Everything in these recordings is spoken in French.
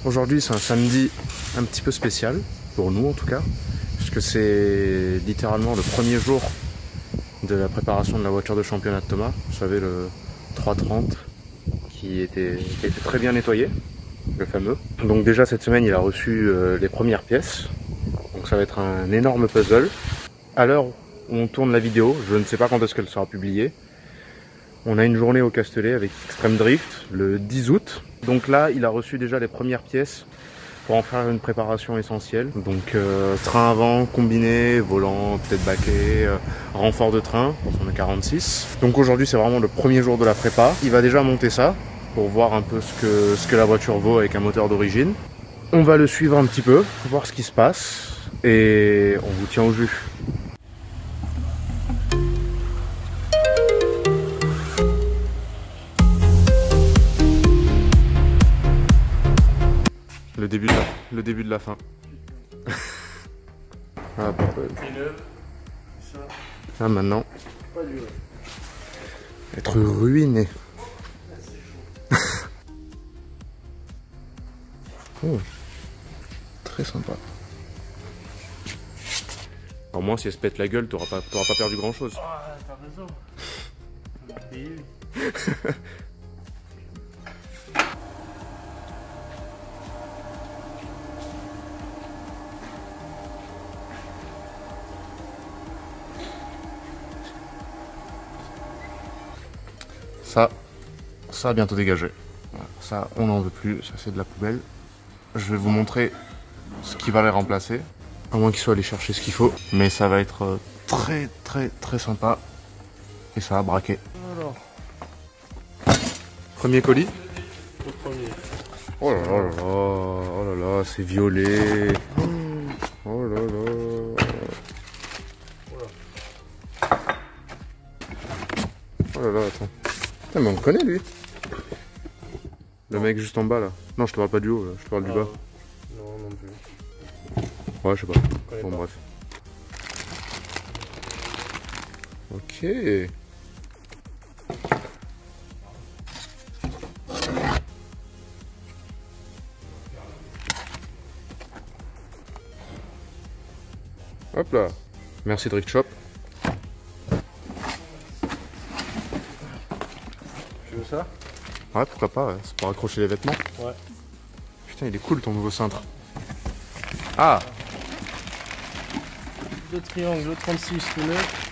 Aujourd'hui c'est un samedi un petit peu spécial, pour nous en tout cas, puisque c'est littéralement le premier jour de la préparation de la voiture de championnat de Thomas. Vous savez, le 330 qui était très bien nettoyé, le fameux. Donc déjà cette semaine il a reçu les premières pièces, donc ça va être un énorme puzzle. À l'heure où on tourne la vidéo, je ne sais pas quand est-ce qu'elle sera publiée, on a une journée au Castellet avec Extreme Drift le 10 août. Donc là, il a reçu déjà les premières pièces pour en faire une préparation essentielle. Donc train avant, combiné, volant, peut-être baquet, renfort de train, pour son 46. Donc aujourd'hui, c'est vraiment le premier jour de la prépa. Il va déjà monter ça pour voir un peu ce que la voiture vaut avec un moteur d'origine. On va le suivre un petit peu, voir ce qui se passe et on vous tient au jus. Le début de la fin. Ah bordel. Ah maintenant. Être ruiné. Oh. Très sympa. Au moins si elle se pète la gueule, t'auras pas perdu grand chose. Ah, t'as raison. On a payé. Ça a bientôt dégagé. Voilà, ça, on n'en veut plus, ça c'est de la poubelle. Je vais vous montrer ce qui va les remplacer, à moins qu'ils soient allés chercher ce qu'il faut. Mais ça va être très sympa. Et ça va braquer. Alors. Premier colis. Le premier. Oh là là là là, oh là là, c'est violet. Oh là là. Oh là là, attends. Putain, mais on le connaît lui. Le mec juste en bas là. Non, je te parle pas du haut, là. Je te parle du bas. Non, non plus. Ouais, je sais pas. Bon, pas. bref. Ok. Hop là. Merci Drift Shop. Tu veux ça? Ouais, pourquoi pas, ouais. C'est pour accrocher les vêtements. Ouais. Putain, il est cool ton nouveau cintre. Ah! Deux triangles, le 36 tout neuf.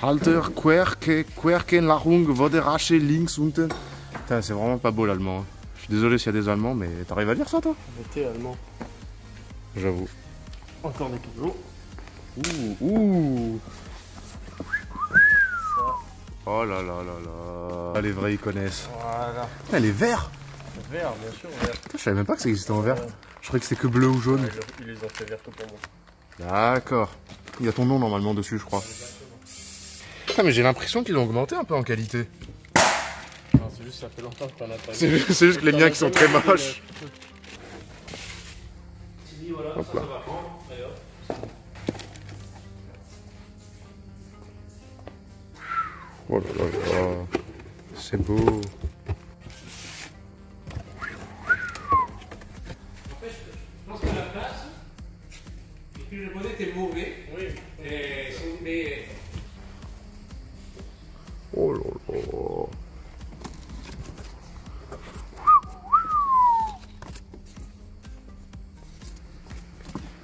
Halter, Querkenlarung, Voderache, links unten. Putain, c'est vraiment pas beau l'allemand. Hein. Je suis désolé s'il y a des Allemands, mais t'arrives à lire ça toi? J'étais allemand. J'avoue. Encore des cadeaux. Ouh! Ça. Oh là là là là. Ah, les vrais ils connaissent. Voilà. Putain, les verts! Vert, bien sûr, vert. Putain, je savais même pas que ça existait en vert. Ouais. Je croyais que c'était que bleu ou jaune. Ouais, ils les ont fait vert que pour moi. D'accord. Il y a ton nom normalement dessus, je crois. Putain, mais j'ai l'impression qu'ils l'ont augmenté un peu en qualité. Non, c'est juste ça fait longtemps que t'en as pas vu. C'est juste que les miens qui sont très moches. Voilà, hop là. Oh là là là. C'est beau. Je pense que la place, et puis le bonnet était mauvais. Oui. Mais Oh là là.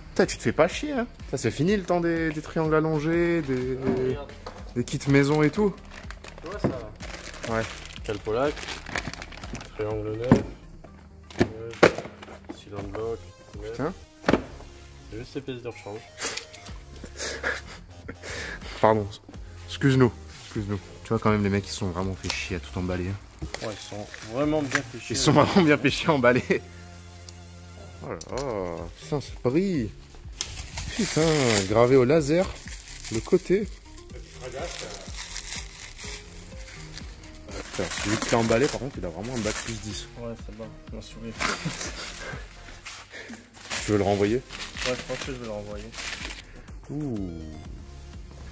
Putain, tu te fais pas chier, hein. Ça, c'est fini le temps des triangles allongés, des kits maison et tout. Tu vois ça là? Ouais. Calpolac, triangle neuf, cylindre bloc, neuf. Putain. C'est juste ces pièces de rechange. Pardon. Excuse-nous. Excuse-nous. Tu vois quand même les mecs ils sont vraiment fait chier à tout emballer. Hein. Ouais, ils sont vraiment bien fait chier. Ils sont vraiment bien fait chier à emballer. Oh là là. Putain, c'est pris. Putain, gravé au laser. Le côté. Putain, celui qui l'a emballé par contre il a vraiment un bac plus 10. Ouais, c'est bon, je m'en souviens. Tu veux le renvoyer? Ouais, je pense que je vais le renvoyer. Ouh.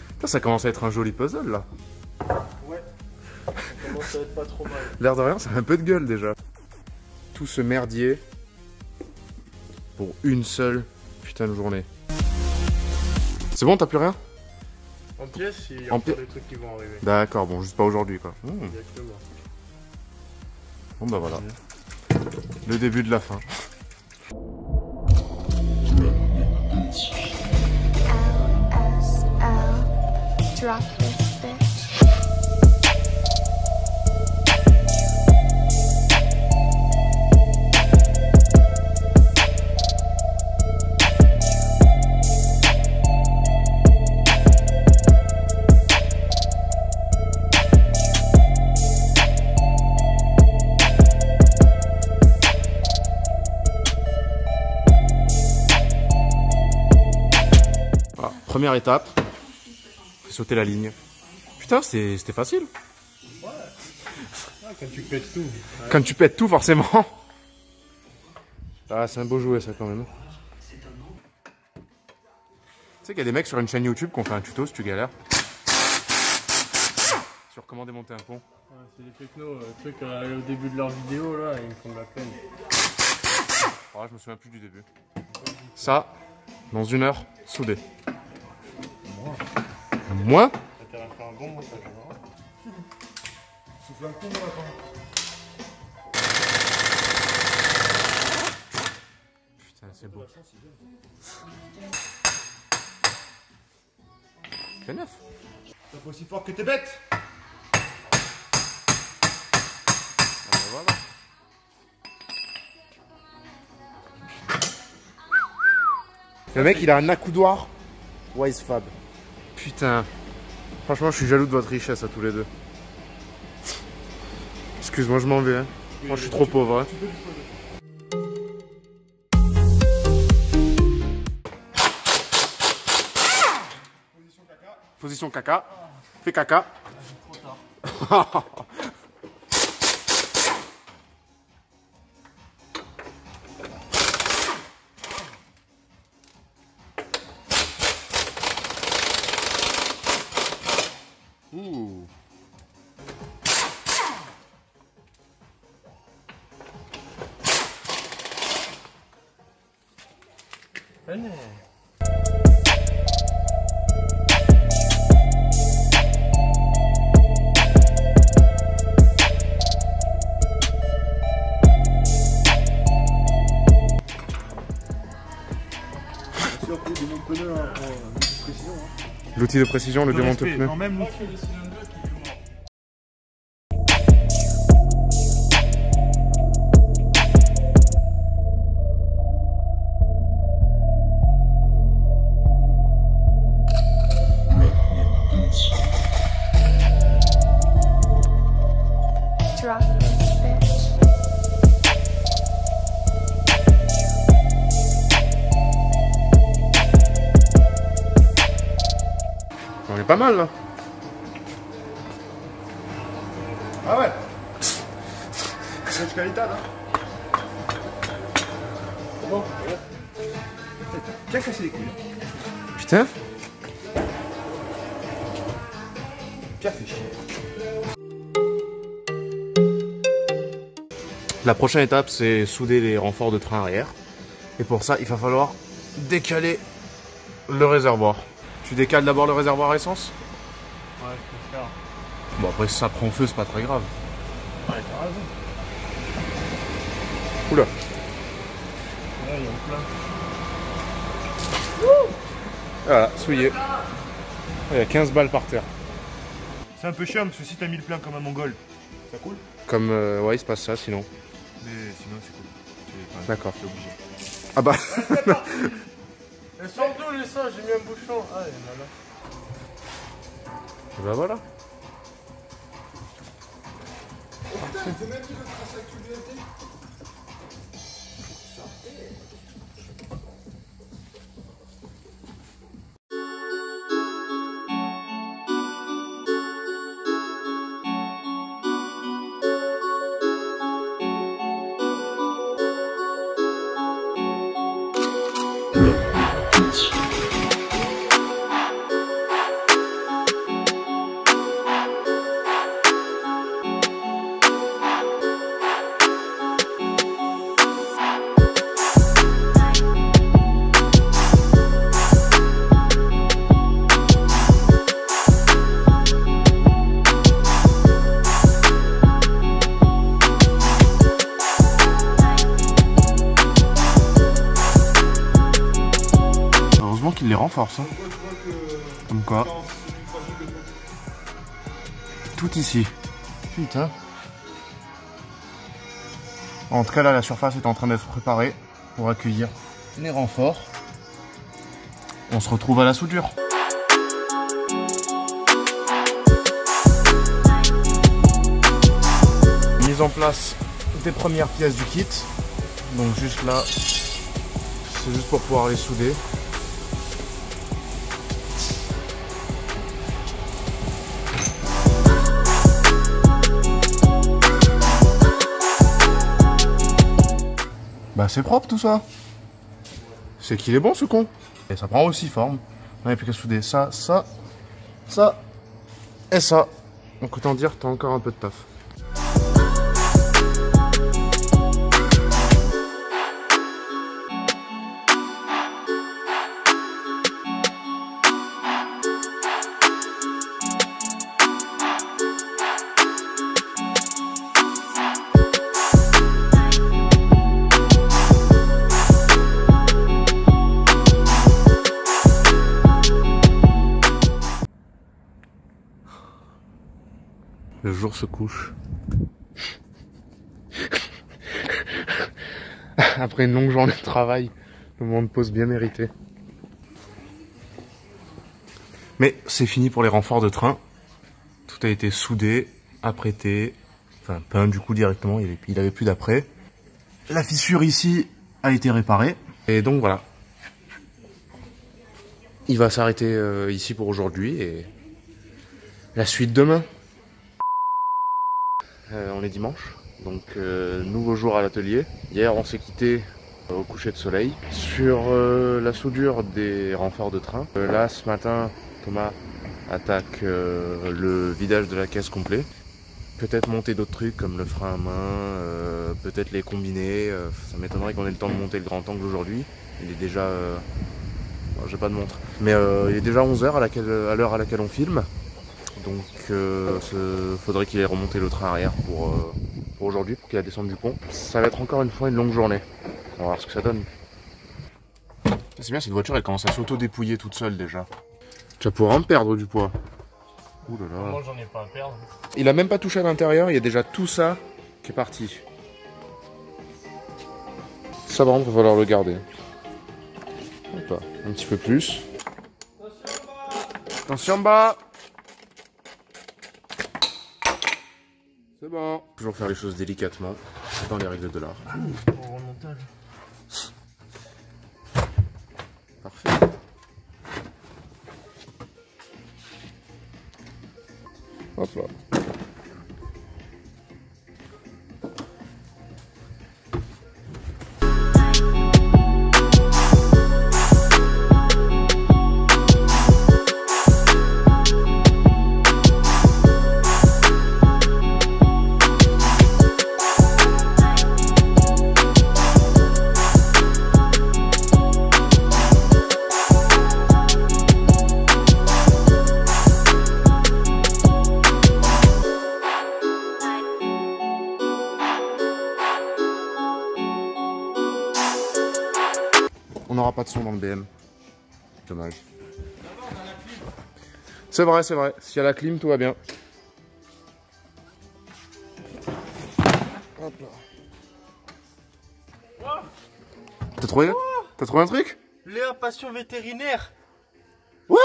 Putain, ça commence à être un joli puzzle là. Ouais. Ça commence à être pas trop mal. L'air de rien, ça a un peu de gueule déjà. tout ce merdier pour une seule putain de journée. C'est bon, t'as plus rien? En pièces, il y a En encore des trucs qui vont arriver. D'accord, bon, juste pas aujourd'hui quoi. Exactement. Bon bah voilà. Le début de la fin. Drop this bitch. Voilà, première étape. Sauter la ligne. Putain, c'était facile. Ouais. Ah, quand tu pètes tout. Ouais. Quand tu pètes tout, forcément. Ah, c'est un beau jouet, ça, quand même. Tu sais qu'il y a des mecs sur une chaîne YouTube qui ont fait un tuto si tu galères. Sur comment démonter un pont. Ouais, c'est des technos, trucs au début de leur vidéo, là, ils me font de la peine. Oh, je me souviens plus du début. Ça, dans 1 heure, soudé. Moi Ça t'a fait un bon montage, hein. Souffle un coup, moi, Putain, c'est beau. C'est neuf. T'as pas aussi fort que t'es bête. Ah, ben voilà. Le mec, il a un accoudoir Wisefab. Putain. Franchement, je suis jaloux de votre richesse à tous les deux. Excuse-moi, je m'en vais. Hein. Moi, je suis trop pauvre. Hein. Position caca. Fais caca. Trop tard. Ouh. Allez. Surtout des monts de pneus hein, pour précision. Hein. L'outil de précision, le démonte pneu. Non, même l'outil. Drop this bitch. On est pas mal là. Ah ouais. C'est qualité, hein. C'est bon. Tiens, casser les couilles. Putain. Pierre fait chier. La prochaine étape, c'est souder les renforts de train arrière. Et pour ça, il va falloir décaler le réservoir. Tu décales d'abord le réservoir à essence? Ouais, je peux faire. Bon, après, si ça prend feu, c'est pas très grave. Ouais, t'as raison. Oula. Ouais, il y a plein. Voilà, souillé. Il y a 15 balles par terre. C'est un peu chiant parce que si t'as mis le plein comme un mongol, ça coule. Comme, ouais, il se passe ça sinon. Mais sinon, c'est cool. D'accord. T'es obligé. Ah bah. Elles sont d'où les ça? J'ai mis un bouchon. Ah, il y en a là. Bah voilà. les renforce. Hein. Comme quoi. Tout ici. Putain. En tout cas là la surface est en train d'être préparée pour accueillir les renforts. On se retrouve à la soudure. Mise en place des premières pièces du kit. Donc juste là, c'est juste pour pouvoir les souder. Bah c'est propre tout ça. C'est qu'il est bon ce con. Et ça prend aussi forme. On n'a plus qu'à souder ça, ça, ça et ça. Donc autant dire que t'as encore un peu de taf. Le jour se couche. Après une longue journée de travail, le moment de pause bien mérité. Mais c'est fini pour les renforts de train. Tout a été soudé, apprêté, enfin peint du coup directement, il avait plus d'après. La fissure ici a été réparée. Et donc voilà. Il va s'arrêter ici pour aujourd'hui et la suite demain. On est dimanche, donc nouveau jour à l'atelier. Hier on s'est quitté au coucher de soleil sur la soudure des renforts de train. Là ce matin Thomas attaque le vidage de la caisse complet. Peut-être monter d'autres trucs comme le frein à main, peut-être les combiner. Ça m'étonnerait qu'on ait le temps de monter le grand angle aujourd'hui. Il est déjà... j'ai pas de montre. Mais il est déjà 11h à l'heure à laquelle on filme. Donc faudrait qu'il ait remonté le train arrière pour aujourd'hui, pour qu'il la descende du pont. Ça va être encore une fois une longue journée. On va voir ce que ça donne. C'est bien, cette voiture elle commence à s'auto-dépouiller toute seule déjà. Tu vas pouvoir en perdre du poids. Ouh là là. Moi j'en ai pas à perdre. Il a même pas touché à l'intérieur, il y a déjà tout ça qui est parti. Ça par contre, va falloir le garder. Hop là, un petit peu plus. Attention bas. C'est bon. Toujours faire les choses délicatement, dans les règles de l'art. Au remontage. Parfait. Hop là. On n'aura pas de son dans le BM. Dommage. C'est vrai, c'est vrai. S'il y a la clim, tout va bien. Hop là. T'as trouvé un truc? Léa, passion vétérinaire. What?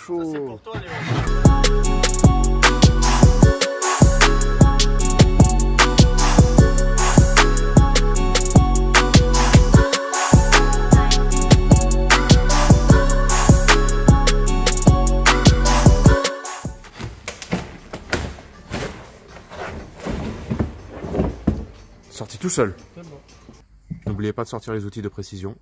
Chaud. Ça c'est pour toi Léa. Sorti tout seul. C'est bon. N'oubliez pas de sortir les outils de précision.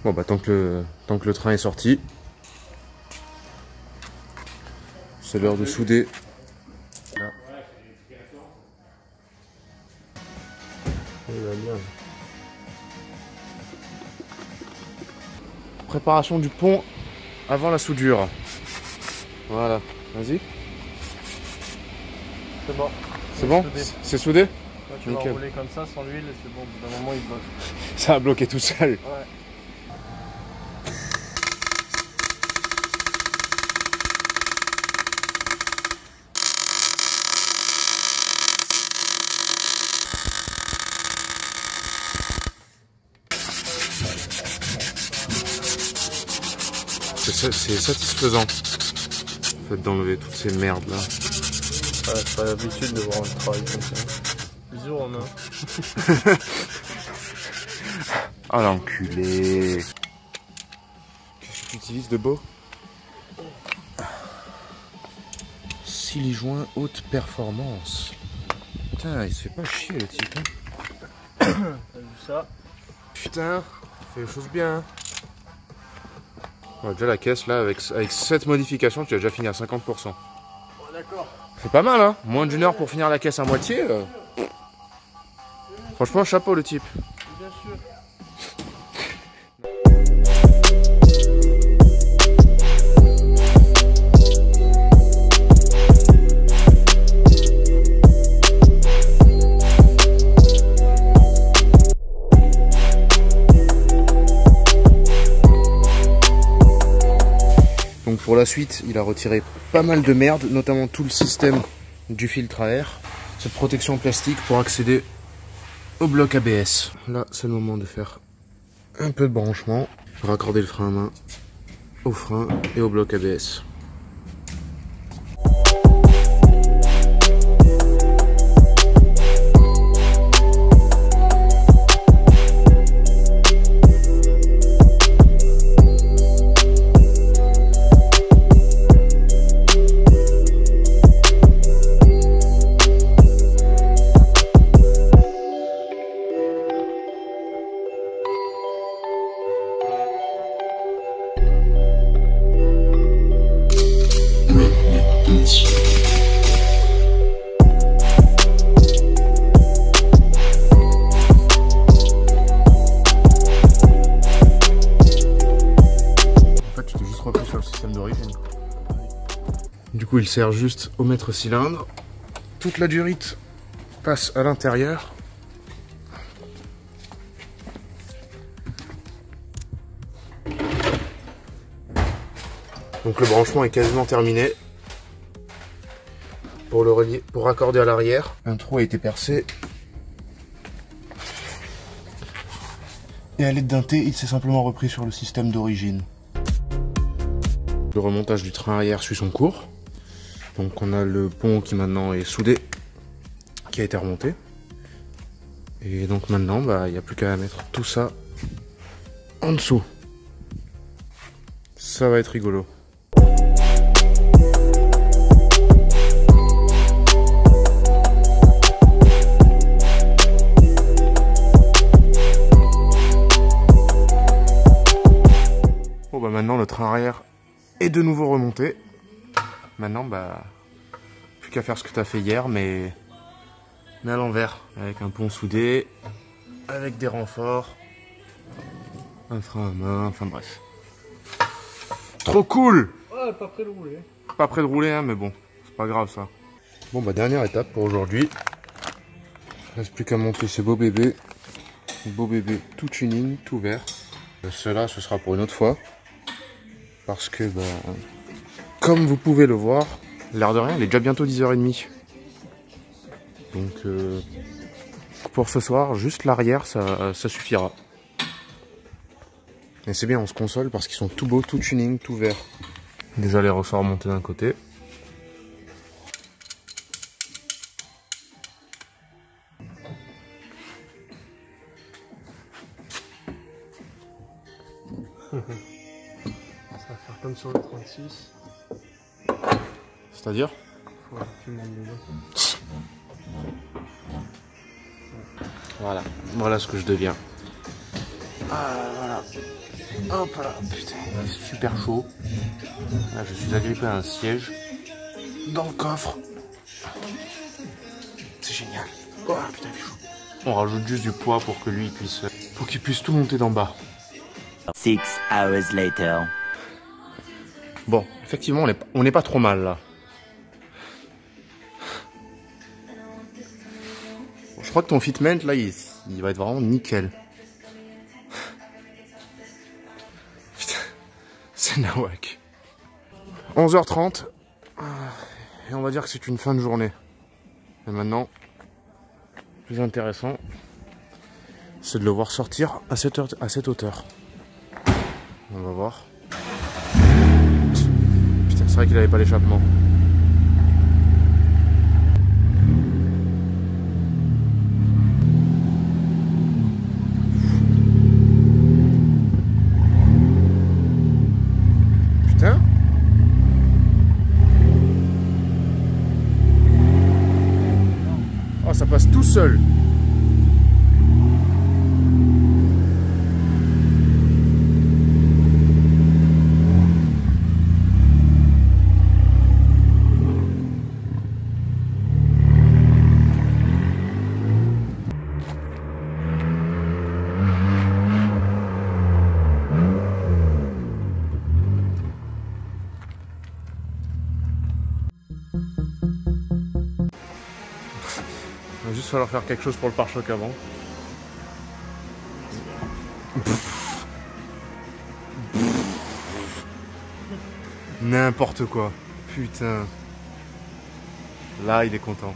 Bon bah tant que le train est sorti, C'est l'heure de souder. Là. Il va bien. Préparation du pont avant la soudure. Voilà, vas-y. C'est bon. C'est bon? C'est soudé? Là, tu vas nickel. rouler comme ça sans l'huile et c'est bon. Au bout d'un moment, il bloque. Ça a bloqué tout seul. Ouais. C'est satisfaisant. En fait, d'enlever toutes ces merdes là. Ouais, c'est pas l'habitude de voir un travail comme ça. Bisous Romain. Oh l'enculé. Qu'est-ce que tu utilises de beau? Silijoint haute performance. Putain, il se fait pas chier le type. T'as vu ça? Putain, il fait les choses bien. Ouais, déjà la caisse là, avec cette modification, tu as déjà fini à 50%. Ouais, d'accord. C'est pas mal hein. Moins d'une heure pour finir la caisse à moitié. Franchement, chapeau le type. Bien sûr. Donc pour la suite, il a retiré pas mal de merde, notamment tout le système du filtre à air. Cette protection en plastique pour accéder au bloc ABS. Là, c'est le moment de faire un peu de branchement, raccorder le frein à main au frein et au bloc ABS. Sur le système d'origine. Du coup, il sert juste au mètre cylindre. Toute la durite passe à l'intérieur. Donc le branchement est quasiment terminé. Pour le relier, pour raccorder à l'arrière, un trou a été percé. Et à l'aide d'un T, il s'est simplement repris sur le système d'origine. Le remontage du train arrière suit son cours. Donc on a le pont qui maintenant est soudé, qui a été remonté. Et donc maintenant, il n'y a plus qu'à mettre tout ça en dessous. Ça va être rigolo. Bon maintenant le train arrière est de nouveau remonté. Maintenant plus qu'à faire ce que tu as fait hier, mais à l'envers, avec un pont soudé, avec des renforts, un frein à main, enfin bref. Trop cool! Ouais, pas prêt de rouler. Pas prêt de rouler hein, mais bon, c'est pas grave ça. Bon dernière étape pour aujourd'hui. Il reste plus qu'à monter ces beaux bébés. Beau bébé tout tuning, tout vert. Cela ce sera pour une autre fois. Parce que, comme vous pouvez le voir, l'air de rien, il est déjà bientôt 10h30. Donc, pour ce soir, juste l'arrière, ça suffira. Et c'est bien, on se console parce qu'ils sont tout beaux, tout tuning, tout vert. Déjà les ressorts montés d'un côté. Ça va faire comme sur le 36. C'est-à-dire? Voilà, tu montes dedans. Voilà, voilà ce que je deviens. Ah, voilà. Hop là, putain, il est super chaud. Là, je suis agrippé à un siège. dans le coffre. C'est génial. Oh putain, il est chaud. On rajoute juste du poids pour que lui qu'il puisse tout monter d'en bas. 6 hours later. Bon, effectivement, on n'est pas trop mal là. Bon, je crois que ton fitment là, il va être vraiment nickel. Putain, c'est nawak. 11h30. Et on va dire que c'est une fin de journée. Et maintenant, le plus intéressant, c'est de le voir sortir à cette hauteur. On va voir. Putain, c'est vrai qu'il avait pas l'échappement. Putain. Oh, ça passe tout seul. Il va juste falloir faire quelque chose pour le pare-choc avant. N'importe quoi. Putain. Là, il est content.